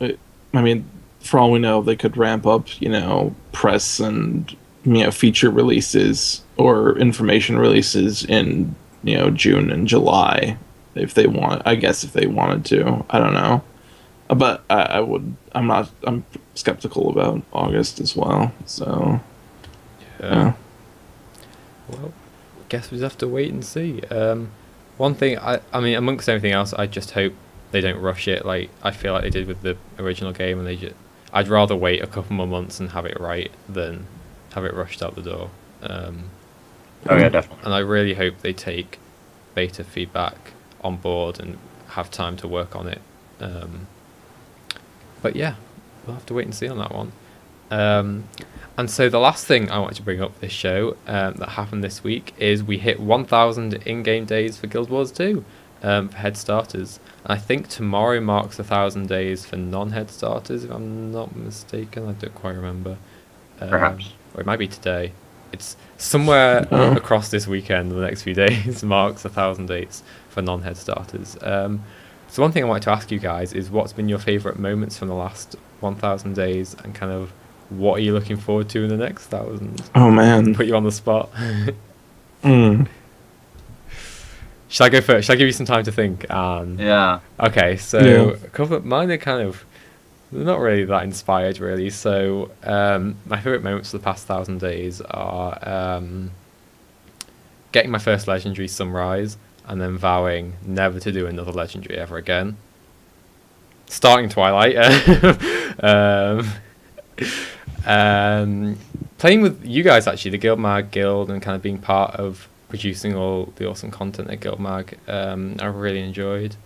I mean, for all we know, they could ramp up, press and feature releases or information releases in June and July if they want. I guess if they wanted to, I don't know, but I'm skeptical about August as well. So yeah. Well, I guess we just have to wait and see. One thing, I mean, amongst everything else, I just hope they don't rush it. Like I feel like they did with the original game, and I'd rather wait a couple more months and have it right than have it rushed out the door. Oh yeah, definitely. And I really hope they take beta feedback on board and have time to work on it. But yeah, we'll have to wait and see on that one. And so the last thing I want to bring up for this show that happened this week is we hit 1,000 in-game days for Guild Wars 2 for head starters. And I think tomorrow marks 1,000 days for non-head starters, if I'm not mistaken. I don't quite remember. Perhaps. Or it might be today. It's somewhere across this weekend, the next few days, marks 1,000 days for non-head starters. So one thing I wanted to ask you guys is what's been your favourite moments from the last 1,000 days, and kind of what are you looking forward to in the next 1,000? Oh man, put you on the spot. Should I go first? Should I give you some time to think? Yeah. Okay, so a couple of mine are kind of not really that inspired, really. So my favourite moments of the past 1,000 days are getting my first legendary Sunrise, and then vowing never to do another legendary ever again. Starting Twilight. Playing with you guys, actually, the GuildMag Guild, and kind of being part of producing all the awesome content at GuildMag, I really enjoyed.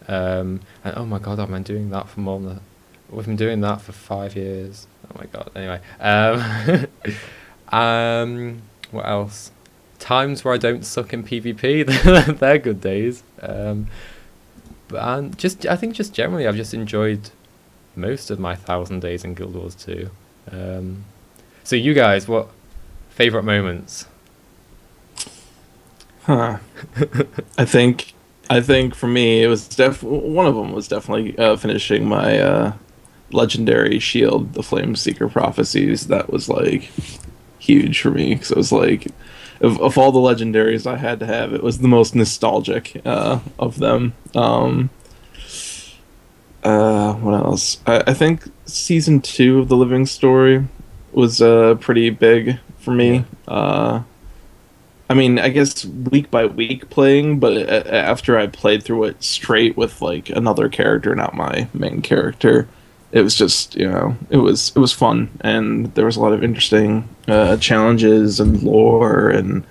And oh my god, I've been doing that for more than we've been doing that for 5 years. Oh my god. Anyway, what else? Times where I don't suck in PvP, they're good days. And I think just generally, I've just enjoyed most of my 1,000 days in Guild Wars 2. So you guys, what favourite moments? I think for me, it was one of them was definitely finishing my legendary shield, the Flame Seeker Prophecies. That was like huge for me, because it was like of all the legendaries I had to have, it was the most nostalgic of them. What else? I think season 2 of the Living Story was pretty big for me. I mean, I guess week by week playing, but after I played through it straight with like another character, not my main character, it was just, it was fun, and there was a lot of interesting challenges and lore, and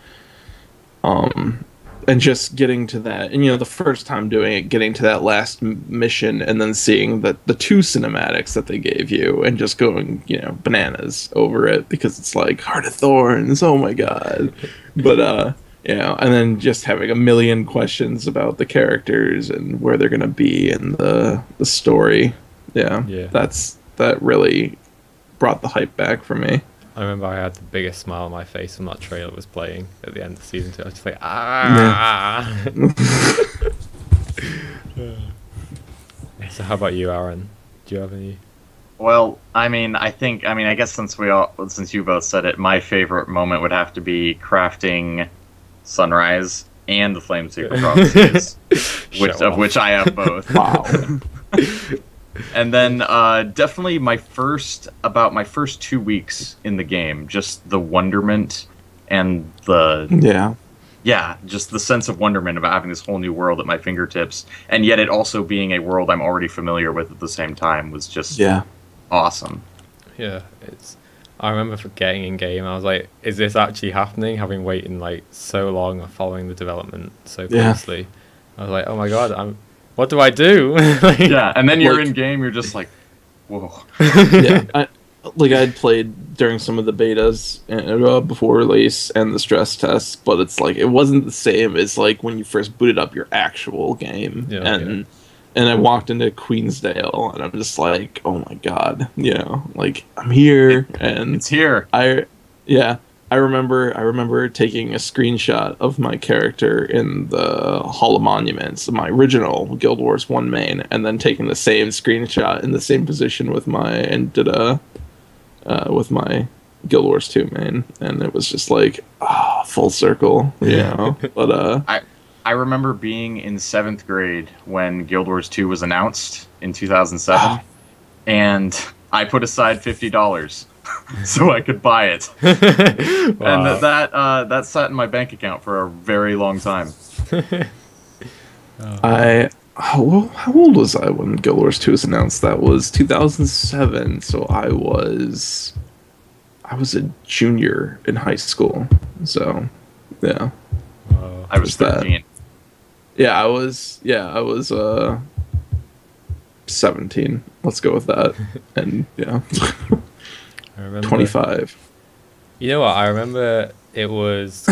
just getting to that, and the first time doing it, getting to that last mission, and then seeing the two cinematics that they gave you, and just going bananas over it, because it's like Heart of Thorns, oh my god. But and then just having a million questions about the characters and where they're gonna be and the story. Yeah. That really brought the hype back for me. I remember I had the biggest smile on my face when that trailer was playing at the end of season 2. I was just like, ah. Yeah. So how about you, Aaron? Do you have any? Well, I guess since you both said it, my favorite moment would have to be crafting Sunrise and the Flame Secret Prophecies, which I have both. Wow. And then definitely my first 2 weeks in the game, just the wonderment and just the sense of wonderment about having this whole new world at my fingertips, and yet it also being a world I'm already familiar with at the same time was just awesome. Yeah, I remember for getting in game, I was like, is this actually happening? Having waited like so long and following the development so closely, I was like, oh my god, what do I do? And then you're in game, you're just like, whoa. I had played during some of the betas before release and the stress tests, but it's like it wasn't the same as like when you first booted up your actual game. And I walked into Queensdale, and I'm just like, oh my god, like I'm here, and it's here. I remember taking a screenshot of my character in the Hall of Monuments, my original Guild Wars 1 main, and then taking the same screenshot in the same position with my Guild Wars 2 main, and it was just like, full circle, But I remember being in 7th grade when Guild Wars 2 was announced in 2007, and I put aside $50 so I could buy it. And that sat in my bank account for a very long time. How old was I when Guild Wars 2 was announced? That was 2007, so I was a junior in high school. So, yeah. I was 13. I was 17. Let's go with that. And I remember, 25. You know what? I remember it was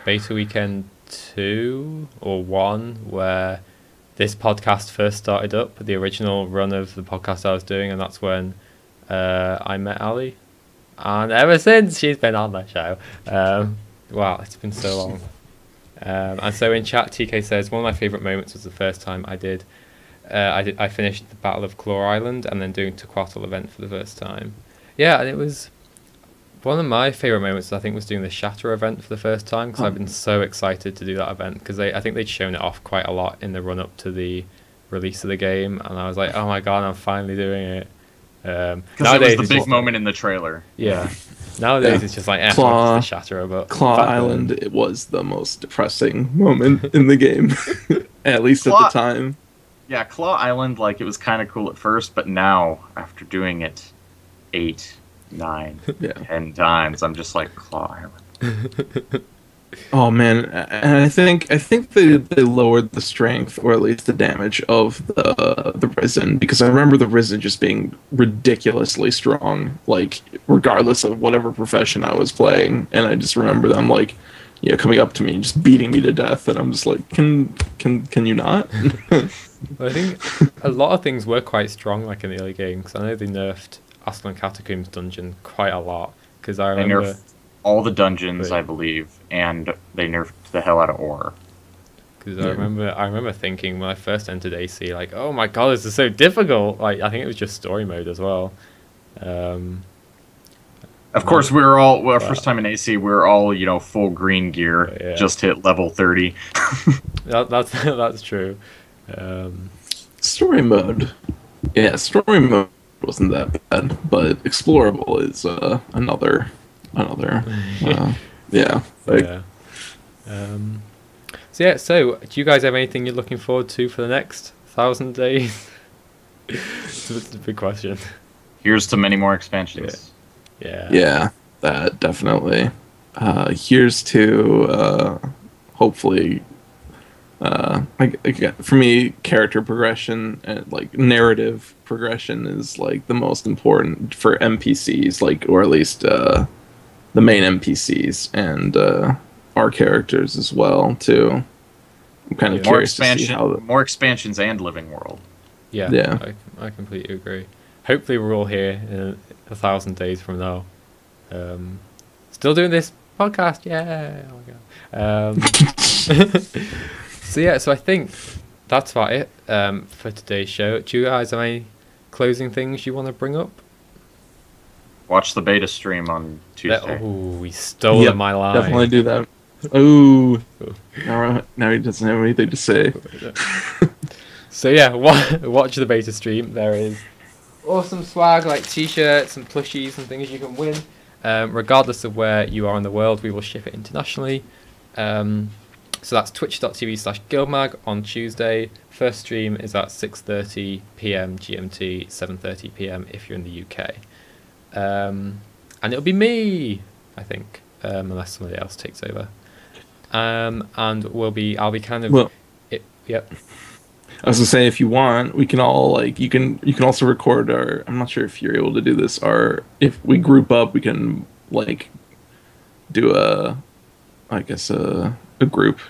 beta weekend 2 or 1 where this podcast first started up, the original run of the podcast I was doing, and that's when I met Ali. And ever since, she's been on that show. Wow, it's been so long. And so in chat, TK says, one of my favourite moments was the first time I finished the Battle of Claw Island and then doing Tequatl event for the first time. Yeah, and it was one of my favourite moments, I think, was doing the Shatter event for the first time, because I've been so excited to do that event, because I think they'd shown it off quite a lot in the run-up to the release of the game, and I was like, oh my god, I'm finally doing it. Because it was the big moment in the trailer. Yeah. Nowadays it's just like, Claw, the Shatter, but Claw Island, it was the most depressing moment in the game, at least at the time. Yeah, Claw Island, like, it was kind of cool at first, but now, after doing it 8, 9, 10 times, I'm just like, Claw Island. Oh man, and I think they lowered the strength, or at least the damage, of the Risen, because I remember the Risen just being ridiculously strong, like regardless of whatever profession I was playing, and I just remember them like, coming up to me and just beating me to death, and I'm just like, can you not? I think a lot of things were quite strong, like in the early game, because I know they nerfed Aslan Catacombs dungeon quite a lot, because I remember all the dungeons, I believe, and they nerfed the hell out of ore. Because I remember thinking when I first entered AC, like, oh my god, this is so difficult. Like, I think it was just story mode as well. Of course, we were all our first time in AC. We were all full green gear, just hit level 30. That's true. Story mode, story mode wasn't that bad, but explorable is another. So do you guys have anything you're looking forward to for the next 1,000 days? It's a big question. Here's to many more expansions. Yeah. Yeah, that definitely. Here's to hopefully. For me, character progression and like narrative progression is like the most important for NPCs, like, or at least the main NPCs and our characters as well too. I'm kind of More curious to see expansion, how. more expansions and living world. Yeah. I completely agree. Hopefully, we're all here in 1,000 days from now. Still doing this podcast. Yeah. Oh my God. So I think that's about it for today's show. Do you guys have any closing things you want to bring up? Watch the beta stream on Tuesday. Oh, we stole my line. Definitely do that. Oh, now he doesn't have anything to say. So yeah, watch the beta stream. There is awesome swag like t-shirts and plushies and things you can win. Regardless of where you are in the world, we will ship it internationally. So that's twitch.tv/GuildMag on Tuesday. First stream is at 6:30 p.m. GMT, 7:30 p.m. if you're in the UK. And it'll be me, I think, unless somebody else takes over. And I'll be kind of... Well, yep. I was gonna say, if you want, we can all like you can also record our. I'm not sure if you're able to do this. If we group up, we can like do a group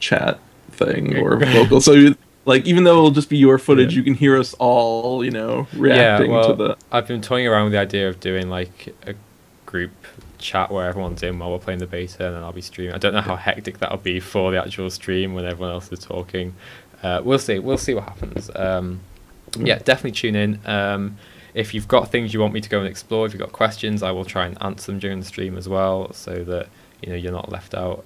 chat thing or vocal. So like, even though it'll just be your footage, you can hear us all, reacting to the. I've been toying around with the idea of doing like a group chat where everyone's in while we're playing the beta, and then I'll be streaming. I don't know how hectic that'll be for the actual stream when everyone else is talking. We'll see what happens. Yeah, definitely tune in. If you've got things you want me to go and explore, if you've got questions, I will try and answer them during the stream as well, so that you're not left out.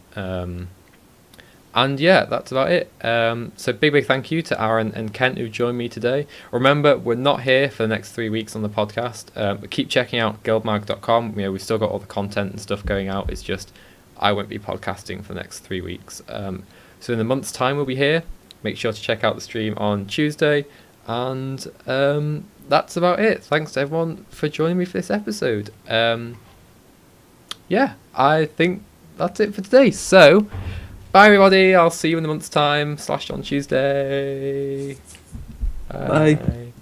And yeah, that's about it. So big thank you to Aaron and Kent who joined me today. Remember, we're not here for the next 3 weeks on the podcast. But keep checking out guildmag.com. We've still got all the content and stuff going out. It's just I won't be podcasting for the next 3 weeks. So in a month's time we'll be here. Make sure to check out the stream on Tuesday. And that's about it. Thanks to everyone for joining me for this episode. Yeah, I think that's it for today. So, bye everybody. I'll see you in a month's time / on Tuesday. Bye.